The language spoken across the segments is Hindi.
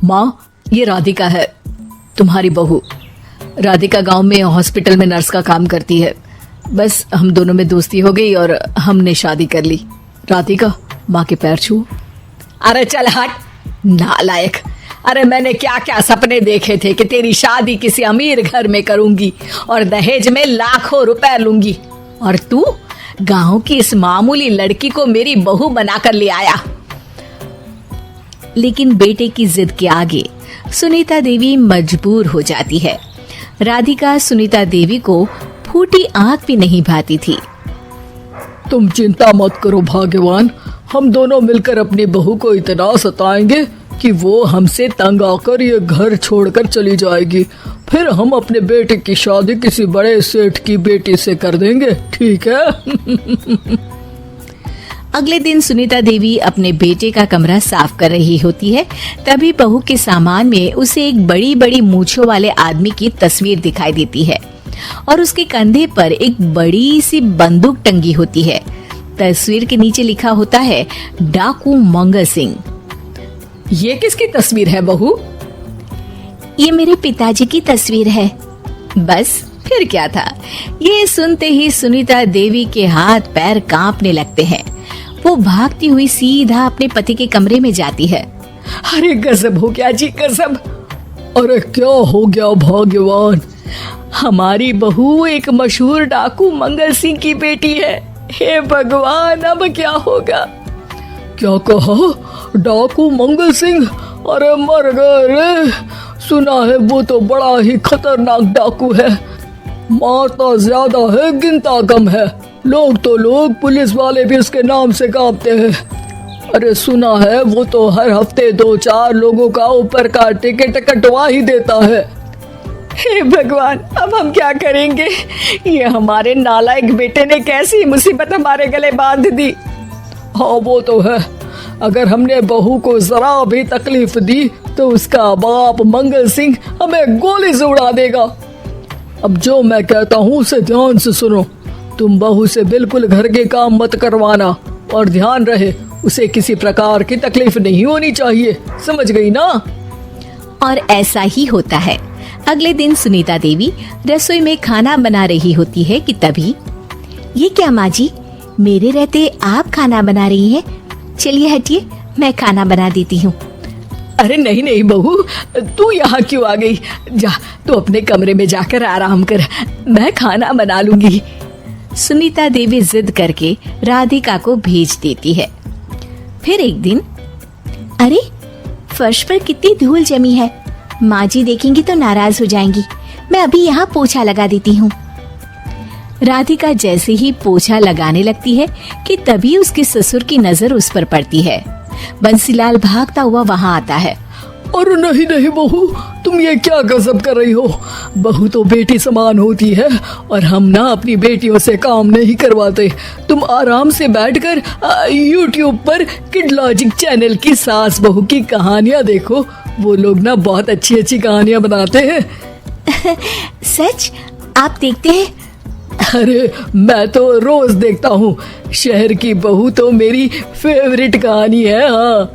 माँ, ये राधिका है, तुम्हारी बहू। राधिका गांव में हॉस्पिटल में नर्स का काम करती है। बस हम दोनों में दोस्ती हो गई और हमने शादी कर ली। राधिका, माँ के पैर छू। अरे चल हट, नालायक। अरे मैंने क्या क्या सपने देखे थे कि तेरी शादी किसी अमीर घर में करूंगी और दहेज में लाखों रुपए लूंगी, और तू गांव की इस मामूली लड़की को मेरी बहू बनाकर ले आया। लेकिन बेटे की जिद के आगे सुनीता देवी मजबूर हो जाती है। राधिका सुनीता देवी को फूटी आंख भी नहीं भाती थी। तुम चिंता मत करो भाग्यवान, हम दोनों मिलकर अपनी बहू को इतना सताएंगे कि वो हमसे तंग आकर ये घर छोड़कर चली जाएगी। फिर हम अपने बेटे की शादी किसी बड़े सेठ की बेटी से कर देंगे, ठीक है? अगले दिन सुनीता देवी अपने बेटे का कमरा साफ कर रही होती है। तभी बहू के सामान में उसे एक बड़ी बड़ी मूंछों वाले आदमी की तस्वीर दिखाई देती है और उसके कंधे पर एक बड़ी सी बंदूक टंगी होती है। तस्वीर के नीचे लिखा होता है डाकू मंगल सिंह। ये किसकी तस्वीर है बहू? ये मेरे पिताजी की तस्वीर है। बस फिर क्या था। ये सुनते ही सुनीता देवी के हाथ पैर कांपने लगते हैं। वो भागती हुई सीधा अपने पति के कमरे में जाती है। अरे गजब हो गया जी, गजब। अरे क्या हो गया भाग्यवान? हमारी बहू एक मशहूर डाकू मंगल सिंह की बेटी है। हे भगवान, अब क्या होगा? क्या कहा? डाकू मंगल सिंह? अरे मर गए रे। सुना है वो तो बड़ा ही खतरनाक डाकू है, मारता ज्यादा है गिनता कम है। लोग पुलिस वाले भी उसके नाम से कांपते हैं। अरे सुना है वो तो हर हफ्ते 2-4 लोगों का ऊपर का टिकट कटवा ही देता है। हे भगवान, अब हम क्या करेंगे? ये हमारे नालायक बेटे ने कैसी मुसीबत हमारे गले बांध दी। हाँ वो तो है, अगर हमने बहू को जरा भी तकलीफ दी तो उसका बाप मंगल सिंह हमें गोली से उड़ा देगा। अब जो मैं कहता हूँ उसे ध्यान से सुनो। तुम बहू से बिल्कुल घर के काम मत करवाना, और ध्यान रहे उसे किसी प्रकार की तकलीफ नहीं होनी चाहिए, समझ गई ना? और ऐसा ही होता है। अगले दिन सुनीता देवी रसोई में खाना बना रही होती है कि तभी, ये क्या माँ जी, मेरे रहते आप खाना बना रही हैं? चलिए हटिए, मैं खाना बना देती हूँ। अरे नहीं नहीं बहू, तू यहाँ क्यों आ गई? जा, तू अपने कमरे में जाकर आराम कर, मैं खाना बना लूंगी। सुनीता देवी जिद करके राधिका को भेज देती है। फिर एक दिन, अरे फर्श पर कितनी धूल जमी है, माँ जी देखेंगी तो नाराज हो जाएंगी, मैं अभी यहाँ पोछा लगा देती हूँ। राधिका जैसे ही पोछा लगाने लगती है कि तभी उसके ससुर की नजर उस पर पड़ती है। बंसीलाल भागता हुआ वहाँ आता है। और नहीं नहीं बहू, तुम ये क्या गजब कर रही हो? बहू तो बेटी समान होती है और हम ना अपनी बेटियों से काम नहीं करवाते। तुम आराम से बैठकर YouTube पर किड लॉजिक चैनल की सास बहू की कहानियाँ देखो। वो लोग ना बहुत अच्छी अच्छी कहानियाँ बनाते हैं। सच? आप देखते हैं? अरे मैं तो रोज देखता हूँ। शहर की बहू तो मेरी फेवरेट कहानी है। हाँ,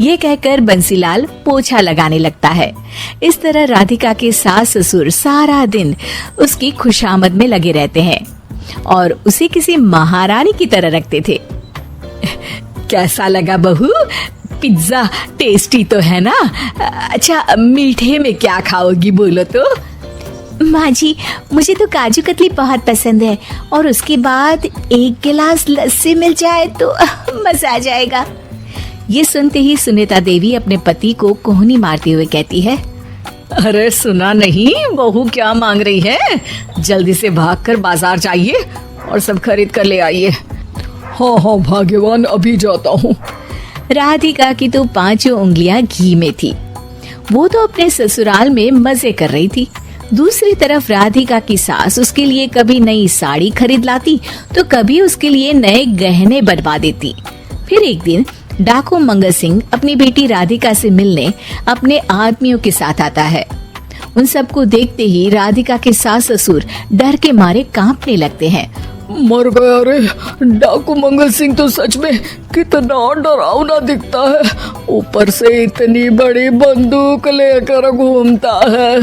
ये कहकर बंसीलाल पोछा लगाने लगता है। इस तरह राधिका के सास ससुर सारा दिन उसकी खुशामद में लगे रहते हैं और उसे किसी महारानी की तरह रखते थे। कैसा लगा बहू? पिज्जा टेस्टी तो है ना? अच्छा, मीठे में क्या खाओगी बोलो तो? माँ जी, मुझे तो काजू कतली बहुत पसंद है और उसके बाद एक गिलास लस्सी मिल जाए तो मजा आ जाएगा। ये सुनते ही सुनीता देवी अपने पति को कोहनी मारते हुए कहती है, अरे सुना नहीं, बहू क्या मांग रही है? जल्दी से भागकर बाजार जाइए और सब खरीद कर ले आइए। हाँ हाँ भाग्यवान, अभी जाता हूँ। राधिका की तो 5 उंगलियां घी में थी। वो तो अपने ससुराल में मजे कर रही थी। दूसरी तरफ राधिका की सास उसके लिए कभी नई साड़ी खरीद लाती तो कभी उसके लिए नए गहने बनवा देती। फिर एक दिन डाकू मंगल सिंह अपनी बेटी राधिका से मिलने अपने आदमियों के साथ आता है। उन सबको देखते ही राधिका के सास ससुर डर के मारे कांपने लगते हैं। मर गया रे। डाकू मंगल सिंह तो सच में कितना डरावना दिखता है, ऊपर से इतनी बड़ी बंदूक लेकर घूमता है।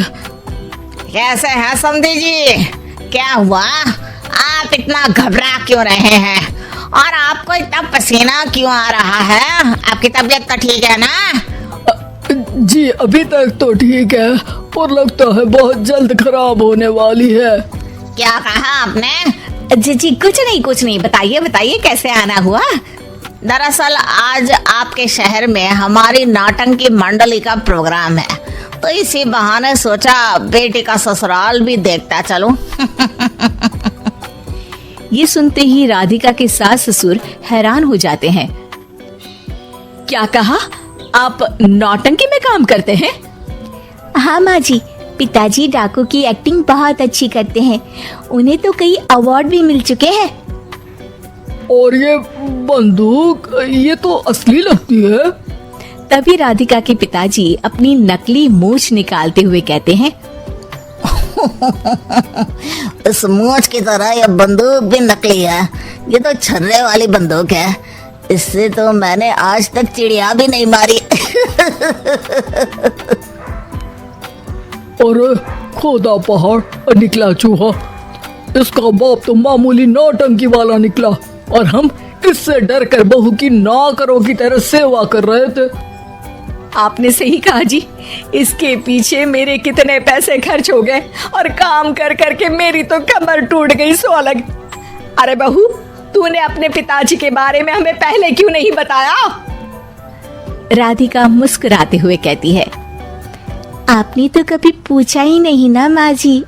कैसे हैं समधी जी? क्या हुआ? आप इतना घबरा क्यों रहे हैं? और आपको इतना पसीना क्यों आ रहा है? आपकी तबीयत तो ठीक है ना? जी अभी तक तो ठीक है, पर लगता है बहुत जल्द खराब होने वाली है। क्या कहा आपने? जी कुछ नहीं, बताइए बताइए कैसे आना हुआ। दरअसल आज आपके शहर में हमारी नाटंकी मंडली का प्रोग्राम है, तो इसी बहाने सोचा बेटी का ससुराल भी देखता चलूं। ये सुनते ही राधिका के सास ससुर हैरान हो जाते हैं। क्या कहा? आप नौटंकी में काम करते हैं? हाँ माँ जी, पिताजी डाकू की एक्टिंग बहुत अच्छी करते हैं, उन्हें तो कई अवार्ड भी मिल चुके हैं। और ये बंदूक, ये तो असली लगती है। तभी राधिका के पिताजी अपनी नकली मूंछ निकालते हुए कहते हैं, इस मूंछ की तरह यह बंदूक भी नकली है। ये तो छर्रे वाली बंदूक है, इससे तो मैंने आज तक चिड़िया भी नहीं मारी। और खोदा पहाड़ निकला चूहा। इसका बाप तो मामूली नौटंकी वाला निकला, और हम इससे डर कर बहू की नौकरों की तरह सेवा कर रहे थे। आपने सही कहा जी, इसके पीछे मेरे कितने पैसे खर्च हो गए, और काम कर करके मेरी तो कमर टूट गई सो अलग। अरे बहू, तूने अपने पिताजी के बारे में हमें पहले क्यों नहीं बताया? राधिका मुस्कुराते हुए कहती है, आपने तो कभी पूछा ही नहीं ना माँ जी।